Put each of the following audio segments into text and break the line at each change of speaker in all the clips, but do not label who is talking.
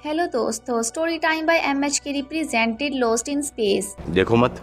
Hello दोस्तों, story time bye MH के represented lost in space.
देखो मत,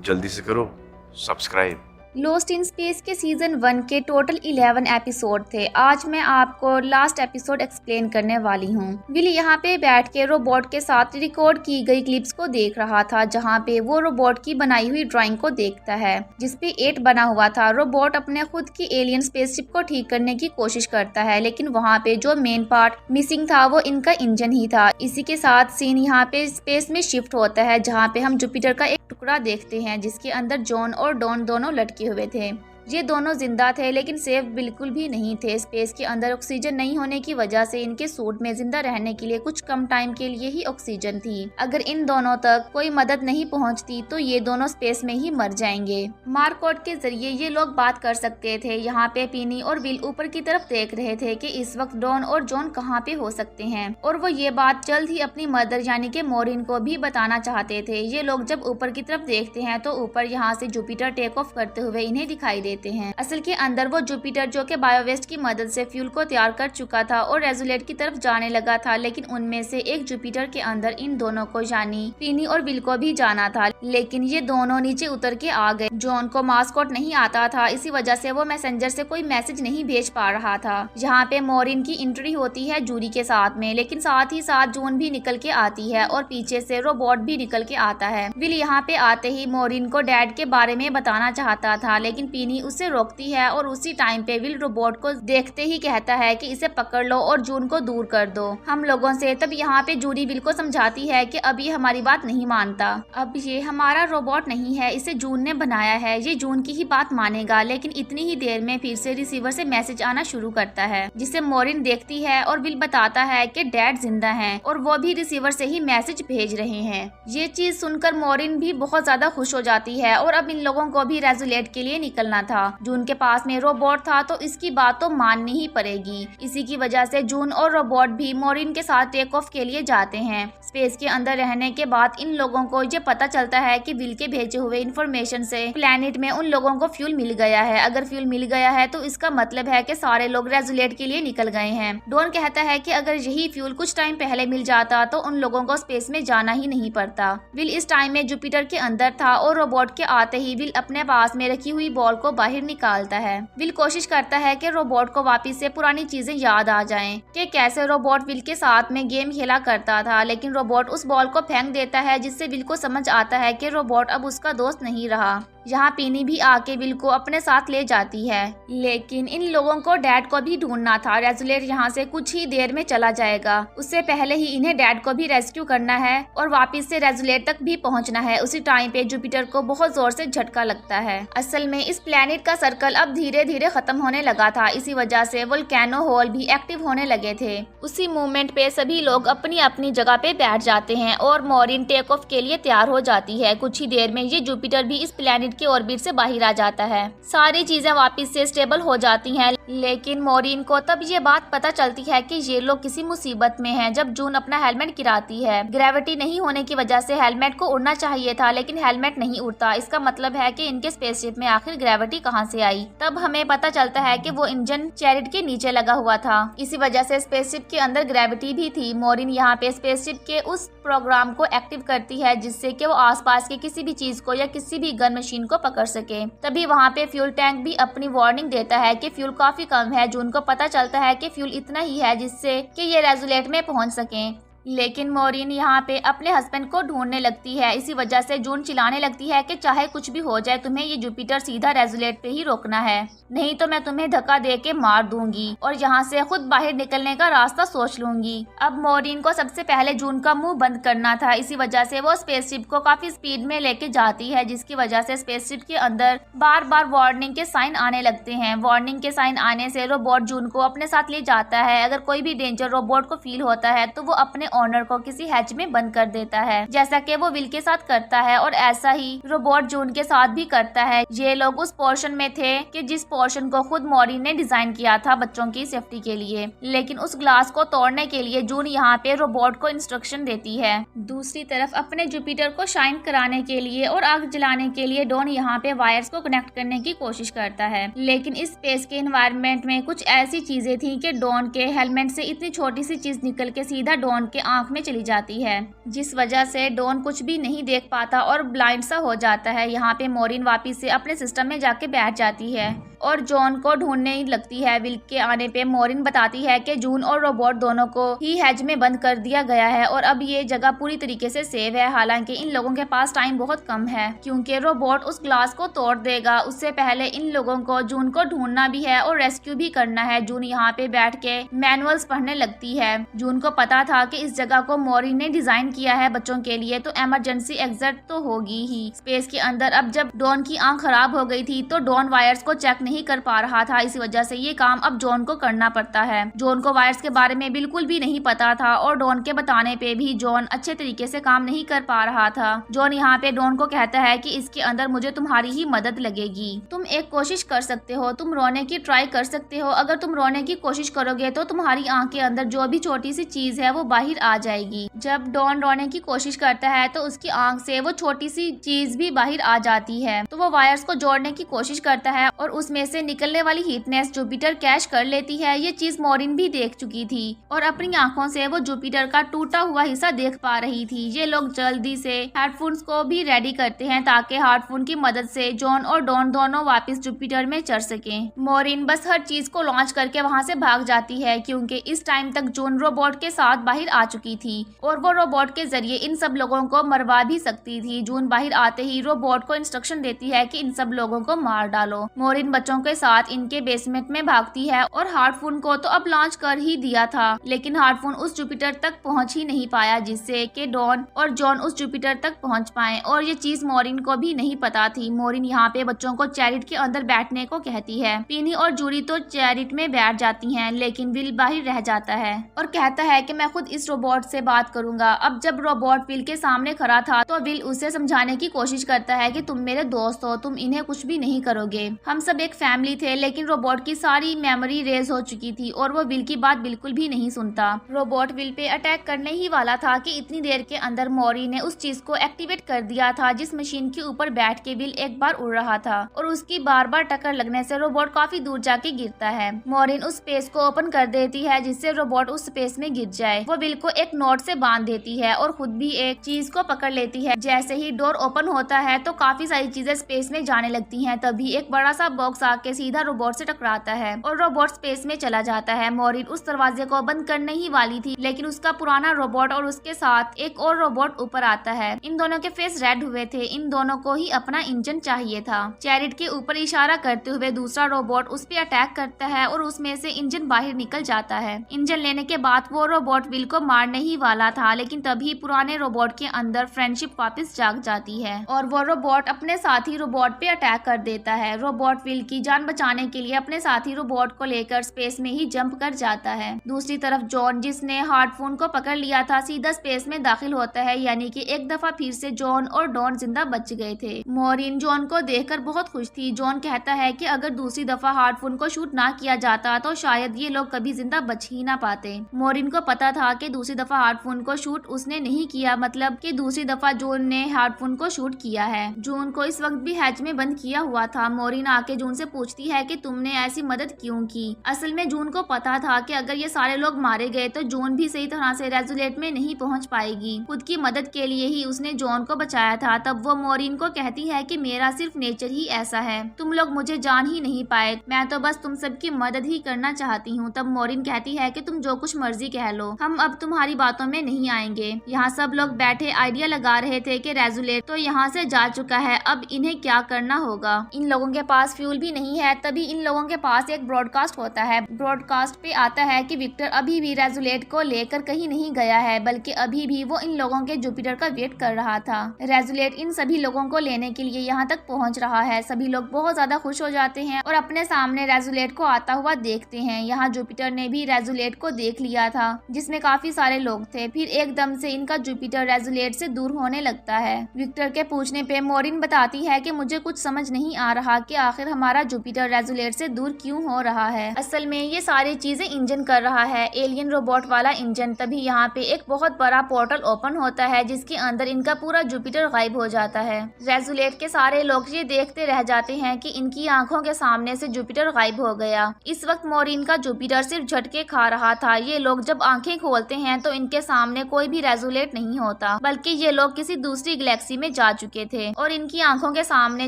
जल्दी से करो सब्सक्राइब।
लॉस्ट इन स्पेस के सीजन 1 के टोटल 11 एपिसोड थे। आज मैं आपको लास्ट एपिसोड एक्सप्लेन करने वाली हूँ। विल यहाँ पे बैठ के रोबोट के साथ रिकॉर्ड की गई क्लिप्स को देख रहा था, जहाँ पे वो रोबोट की बनाई हुई ड्राइंग को देखता है जिसपे 8 बना हुआ था। रोबोट अपने खुद की एलियन स्पेसशिप को ठीक करने की कोशिश करता है, लेकिन वहाँ पे जो मेन पार्ट मिसिंग था वो इनका इंजन ही था। इसी के साथ सीन यहाँ पे स्पेस में शिफ्ट होता है, जहाँ पे हम जुपिटर का एक टुकड़ा देखते हैं जिसके अंदर जॉन और डॉन दोनों लटके हुए थे। ये दोनों जिंदा थे लेकिन सेफ बिल्कुल भी नहीं थे। स्पेस के अंदर ऑक्सीजन नहीं होने की वजह से इनके सूट में जिंदा रहने के लिए कुछ कम टाइम के लिए ही ऑक्सीजन थी। अगर इन दोनों तक कोई मदद नहीं पहुंचती तो ये दोनों स्पेस में ही मर जाएंगे। मार्कोड के जरिए ये लोग बात कर सकते थे। यहाँ पे पीनी और विल ऊपर की तरफ देख रहे थे कि इस वक्त डॉन और जॉन कहाँ पे हो सकते हैं, और वो ये बात जल्द ही अपनी मदर यानी कि मॉरिन को भी बताना चाहते थे। ये लोग जब ऊपर की तरफ देखते हैं तो ऊपर यहाँ से जुपिटर टेक ऑफ करते हुए इन्हें दिखाई देते हैं। असल के अंदर वो जुपिटर जो कि बायोवेस्ट की मदद से फ्यूल को तैयार कर चुका था और रेजुलेट की तरफ जाने लगा था, लेकिन उनमें से एक जुपिटर के अंदर इन दोनों को यानी पीनी और विल को भी जाना था, लेकिन ये दोनों नीचे उतर के आ गए। जॉन को मास्कोट नहीं आता था, इसी वजह से वो मैसेंजर से कोई मैसेज नहीं भेज पा रहा था। यहाँ पे मॉरिन की एंट्री होती है जूरी के साथ में, लेकिन साथ ही साथ जून भी निकल के आती है और पीछे से रोबोट भी निकल के आता है। विल यहाँ पे आते ही मॉरिन को डैड के बारे में बताना चाहता था, लेकिन पीनी उससे रोकती है और उसी टाइम पे विल रोबोट को देखते ही कहता है कि इसे पकड़ लो और जून को दूर कर दो हम लोगों से। तब यहाँ पे जूरी विल को समझाती है कि अब ये हमारी बात नहीं मानता, अब ये हमारा रोबोट नहीं है, इसे जून ने बनाया है, ये जून की ही बात मानेगा। लेकिन इतनी ही देर में फिर से रिसीवर से मैसेज आना शुरू करता है, जिसे मॉरिन देखती है और विल बताता है कि डैड जिंदा हैं और वो भी रिसीवर से ही मैसेज भेज रहे हैं। ये चीज सुनकर मॉरिन भी बहुत ज्यादा खुश हो जाती है और अब इन लोगों को भी रेजुलेट के लिए निकलना था। जून के पास में रोबोट था तो इसकी बात तो माननी ही पड़ेगी। इसी की वजह से जून और रोबोट भी मॉरिन के साथ टेक ऑफ के लिए जाते हैं। स्पेस के अंदर रहने के बाद इन लोगों को ये पता चलता है कि विल के भेजे हुए इंफॉर्मेशन से प्लेनेट में उन लोगों को फ्यूल मिल गया है। अगर फ्यूल मिल गया है तो इसका मतलब है कि सारे लोग रेजुलेट के लिए निकल गए हैं। डॉन कहता है कि अगर यही फ्यूल कुछ टाइम पहले मिल जाता तो उन लोगों को स्पेस में जाना ही नहीं पड़ता। विल इस टाइम में जुपिटर के अंदर था और रोबोट के आते ही विल अपने पास में रखी हुई बॉल को बाहर निकालता है। विल कोशिश करता है कि रोबोट को वापस से पुरानी चीजें याद आ जाएं कि कैसे रोबोट विल के साथ में गेम खेला करता था, लेकिन रोबोट उस बॉल को फेंक देता है, जिससे विल को समझ आता है कि रोबोट अब उसका दोस्त नहीं रहा। यहाँ पीनी भी आके विल को अपने साथ ले जाती है, लेकिन इन लोगों को डैड को भी ढूंढना था। रेजुलेट यहाँ से कुछ ही देर में चला जाएगा, उससे पहले ही इन्हें डैड को भी रेस्क्यू करना है और वापस से रेजुलेट तक भी पहुँचना है। उसी टाइम पे जुपिटर को बहुत जोर से झटका लगता है। असल में इस प्लेनेट का सर्कल अब धीरे धीरे खत्म होने लगा था, इसी वजह से वोल्केनो होल भी एक्टिव होने लगे थे। उसी मोमेंट पे सभी लोग अपनी अपनी जगह पे बैठ जाते हैं और मॉरिन टेक ऑफ के लिए तैयार हो जाती है। कुछ ही देर में ये जुपिटर भी इस प्लेनेट के ऑर्बिट से बाहर आ जाता है। सारी चीजें वापस से स्टेबल हो जाती हैं, लेकिन मॉरिन को तब ये बात पता चलती है कि ये लोग किसी मुसीबत में हैं जब जून अपना हेलमेट गिराती है। ग्रेविटी नहीं होने की वजह से हेलमेट को उड़ना चाहिए था, लेकिन हेलमेट नहीं उड़ता। इसका मतलब है कि इनके स्पेसशिप में आखिर ग्रेविटी कहाँ से आई। तब हमें पता चलता है कि वो इंजन चैरिट के नीचे लगा हुआ था, इसी वजह से स्पेसशिप के अंदर ग्रेविटी भी थी। मॉरिन यहाँ पे स्पेसशिप के उस प्रोग्राम को एक्टिव करती है जिससे कि वो आसपास के किसी भी चीज को या किसी भी गन मशीन को पकड़ सके। तभी वहाँ पे फ्यूल टैंक भी अपनी वार्निंग देता है कि फ्यूल काफी कम है। जून को पता चलता है कि फ्यूल इतना ही है जिससे कि ये रेजुलेट में पहुंच सके, लेकिन मॉरिन यहाँ पे अपने हस्बैंड को ढूंढने लगती है। इसी वजह से जून चिल्लाने लगती है कि चाहे कुछ भी हो जाए तुम्हें ये जुपिटर सीधा रेजुलेट पे ही रोकना है, नहीं तो मैं तुम्हें धक्का दे के मार दूंगी और यहाँ से खुद बाहर निकलने का रास्ता सोच लूंगी। अब मॉरिन को सबसे पहले जून का मुंह बंद करना था, इसी वजह से वो स्पेसशिप को काफी स्पीड में लेके जाती है, जिसकी वजह से स्पेसशिप के अंदर बार बार वार्निंग के साइन आने लगते हैं। वार्निंग के साइन आने से रोबोट जून को अपने साथ ले जाता है। अगर कोई भी डेंजर रोबोट को फील होता है तो वो अपने ऑनर को किसी हैच में बंद कर देता है, जैसा कि वो विल के साथ करता है, और ऐसा ही रोबोट जून के साथ भी करता है। ये लोग उस पोर्शन में थे कि जिस पोर्शन को खुद मॉरिन ने डिजाइन किया था बच्चों की सेफ्टी के लिए, लेकिन उस ग्लास को तोड़ने के लिए जून यहाँ पे रोबोट को इंस्ट्रक्शन देती है। दूसरी तरफ अपने जुपिटर को शाइन कराने के लिए और आग जलाने के लिए डॉन यहाँ पे वायर्स को कनेक्ट करने की कोशिश करता है, लेकिन इस स्पेस के एनवायरनमेंट में कुछ ऐसी चीजें थी कि डॉन के हेलमेट से इतनी छोटी सी चीज निकल के सीधा डॉन के आंख में चली जाती है, जिस वजह से डॉन कुछ भी नहीं देख पाता और ब्लाइंड सा हो जाता है। यहाँ पे मॉरिन वापस से अपने सिस्टम में जाके बैठ जाती है और जॉन को ढूंढने लगती है। विल के आने पे मॉरिन बताती है कि जून और रोबोट दोनों को ही हैज में बंद कर दिया गया है और अब ये जगह पूरी तरीके से सेव है। हालांकि इन लोगों के पास टाइम बहुत कम है, क्योंकि रोबोट उस ग्लास को तोड़ देगा। उससे पहले इन लोगों को जून को ढूंढना भी है और रेस्क्यू भी करना है। जून यहाँ पे बैठ के मैनुअल्स पढ़ने लगती है। जून को पता था कि इस जगह को मॉरिन ने डिजाइन किया है बच्चों के लिए, तो इमरजेंसी एग्जिट तो होगी ही स्पेस के अंदर। अब जब डॉन की आंख खराब हो गई थी तो डॉन वायर्स को चेक नहीं कर पा रहा था, इसी वजह से ये काम अब जॉन को करना पड़ता है। जॉन को वायर्स के बारे में बिल्कुल भी नहीं पता था और डॉन के बताने पे भी जॉन अच्छे तरीके से काम नहीं कर पा रहा था। जॉन यहाँ पे डॉन को कहता है कि इसके अंदर मुझे तुम्हारी ही मदद लगेगी। तुम एक कोशिश कर सकते हो, तुम रोने की ट्राई कर सकते हो। अगर तुम रोने की कोशिश करोगे तो तुम्हारी आंख के अंदर जो भी छोटी सी चीज है वो बाहर आ जाएगी। जब डॉन रोने की कोशिश करता है तो उसकी आंख से वो छोटी सी चीज भी बाहर आ जाती है। तो वो वायर्स को जोड़ने की कोशिश करता है और उसमें से निकलने वाली हीटनेस जुपिटर कैच कर लेती है। ये चीज मॉरिन भी देख चुकी थी और अपनी आंखों से वो जुपिटर का टूटा हुआ हिस्सा देख पा रही थी। ये लोग जल्दी से हेडफोन्स को भी रेडी करते हैं ताकि हेडफोन की मदद से जॉन और डॉन दोनों वापस जुपिटर में चढ़ सके। मॉरिन बस हर चीज को लॉन्च करके वहाँ से भाग जाती है, क्योंकि इस टाइम तक जून रोबोट के साथ बाहर आ चुकी थी और वो रोबोट के जरिए इन सब लोगों को मरवा भी सकती थी। जून बाहर आते ही रोबोट को इंस्ट्रक्शन देती है कि इन सब लोगों को मार डालो। मॉरिन बच्चों के साथ इनके बेसमेंट में भागती है और हार्टफोन को तो अब लॉन्च कर ही दिया था, लेकिन हार्टफोन उस जुपिटर तक पहुंच ही नहीं पाया, जिससे कि डॉन और जॉन उस जुपिटर तक पहुंच पाए। और ये चीज मॉरिन को भी नहीं पता थी। मॉरिन यहाँ पे बच्चों को चैरिट के अंदर बैठने को कहती है। पीनी और जूरी तो चैरिट में बैठ जाती हैं, लेकिन विल बाहर रह जाता है और कहता है कि मैं खुद इस रोबोट से बात करूंगा। अब जब रोबोट विल के सामने खड़ा था तो विल उसे समझाने की कोशिश करता है कि तुम मेरे दोस्त हो, तुम इन्हें कुछ भी नहीं करोगे, हम सब एक फैमिली थे। लेकिन रोबोट की सारी मेमोरी रेज हो चुकी थी और वो विल की बात बिल्कुल भी नहीं सुनता। रोबोट विल पे अटैक करने ही वाला था कि इतनी देर के अंदर मॉरी ने उस चीज को एक्टिवेट कर दिया था जिस मशीन के ऊपर बैठ के विल एक बार उड़ रहा था और उसकी बार बार टक्कर लगने से रोबोट काफी दूर जाके गिरता है। मॉरिन उस स्पेस को ओपन कर देती है जिससे रोबोट उस स्पेस में गिर जाए। वो विल को एक नॉट से बांध देती है और खुद भी एक चीज को पकड़ लेती है। जैसे ही डोर ओपन होता है तो काफी सारी चीजें स्पेस में जाने लगती हैं। तभी एक बड़ा सा बॉक्स आके सीधा रोबोट से टकराता है और रोबोट स्पेस में चला जाता है। मॉरिन उस दरवाजे को बंद करने ही वाली थी, लेकिन उसका पुराना रोबोट और उसके साथ एक और रोबोट ऊपर आता है। इन दोनों के फेस रेड हुए थे। इन दोनों को ही अपना इंजन चाहिए था। चैरिट के ऊपर इशारा करते हुए दूसरा रोबोट उस पे अटैक करता है और उसमें से इंजन बाहर निकल जाता है। इंजन लेने के बाद वो रोबोट विल को मारने ही वाला था, लेकिन तभी पुराने रोबोट के अंदर फ्रेंडशिप वापस जाग जाती है और वो रोबोट अपने साथी रोबोट पे अटैक कर देता है। रोबोट विल की जान बचाने के लिए अपने साथी रोबोट को लेकर स्पेस में ही जंप कर जाता है। दूसरी तरफ जॉन, जिसने हार्टफोन को पकड़ लिया था, सीधा स्पेस में दाखिल होता है, यानी कि एक दफा फिर से जॉन और डॉन जिंदा बच गए थे। मॉरिन जॉन को देखकर बहुत खुश थी। जॉन कहता है कि अगर दूसरी दफा हार्टफोन को शूट ना किया जाता तो शायद ये लोग कभी जिंदा बच ही ना पाते। मॉरिन को पता था कि दूसरी दफा हार्टफोन को शूट उसने नहीं किया, मतलब कि दूसरी दफा जॉन ने हार्टफोन को शूट किया है। जून को इस वक्त भी हैच में बंद किया हुआ था। मॉरिन आके जून से पूछती है कि तुमने ऐसी मदद क्यों की। असल में जून को पता था कि अगर ये सारे लोग मारे गए तो जून भी सही तरह से रेजुलेट में नहीं पहुंच पाएगी। खुद की मदद के लिए ही उसने जॉन को बचाया था। तब वो मॉरिन को कहती है कि मेरा सिर्फ नेचर ही ऐसा है, तुम लोग मुझे जान ही नहीं पाए, मैं तो बस तुम सबकी मदद ही करना चाहती हूँ। तब मॉरिन कहती है कि तुम जो कुछ मर्जी कह लो, हम अब तुम्हारी बातों में नहीं आएंगे। यहाँ सब लोग बैठे आइडिया लगा रहे थे कि रेजुलेट तो यहाँ से जा चुका है, अब इन्हें क्या करना होगा। इन लोगों के पास फ्यूल भी नहीं है। तभी इन लोगों के पास एक ब्रॉडकास्ट होता है। ब्रॉडकास्ट पे आता है कि विक्टर अभी भी रेजुलेट को लेकर कहीं नहीं गया है, बल्कि अभी भी वो इन लोगों के जुपिटर का वेट कर रहा था। रेजुलेट इन सभी लोगों को लेने के लिए यहाँ तक पहुँच रहा है। सभी लोग बहुत ज्यादा खुश हो जाते हैं और अपने सामने रेजुलेट को आता हुआ देखते हैं। यहाँ जुपिटर ने भी रेजुलेट को देख लिया था, जिसमें काफी सारे लोग थे। फिर एकदम से इनका जुपिटर रेजुलेट से दूर होने लगता है। विक्टर के पूछने पे मॉरिन बताती है कि मुझे कुछ समझ नहीं आ रहा कि आखिर हमारा जुपिटर रेजुलेट से दूर क्यों हो रहा है। असल में ये सारी चीजें इंजन कर रहा है, एलियन रोबोट वाला इंजन। तभी यहाँ पे एक बहुत बड़ा पोर्टल ओपन होता है जिसके अंदर इनका पूरा जुपिटर गायब हो जाता है। रेजुलेट के सारे लोग ये देखते रह जाते हैं कि इनकी आंखों के सामने से जुपिटर गायब हो गया। इस वक्त मॉरिन का जुपिटर सिर्फ झटके खा रहा था। ये लोग जब आंखें खोलते हैं हैं तो इनके सामने कोई भी रेजुलेट नहीं होता, बल्कि ये लोग किसी दूसरी गैलेक्सी में जा चुके थे और इनकी आंखों के सामने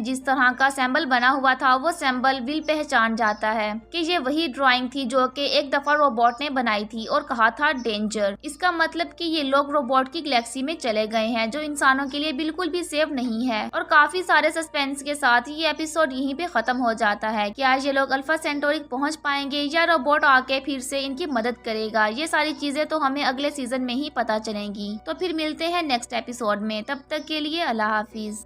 जिस तरह का सिंबल बना हुआ था वो सिंबल विल पहचान जाता है कि ये वही ड्राइंग थी जो कि एक दफा रोबोट ने बनाई थी और कहा था डेंजर। इसका मतलब कि ये लोग रोबोट की गैलेक्सी में चले गए हैं जो इंसानों के लिए बिल्कुल भी सेफ नहीं है। और काफी सारे सस्पेंस के साथ ये एपिसोड यहीं पे खत्म हो जाता है कि आज ये लोग अल्फा सेंटोरी पहुंच पाएंगे या रोबोट आके फिर से इनकी मदद करेगा। ये सारी चीजें तो हमें अगले सीजन में ही पता चलेंगी। तो फिर मिलते हैं नेक्स्ट एपिसोड में, तब तक के लिए अल्लाह हाफिज।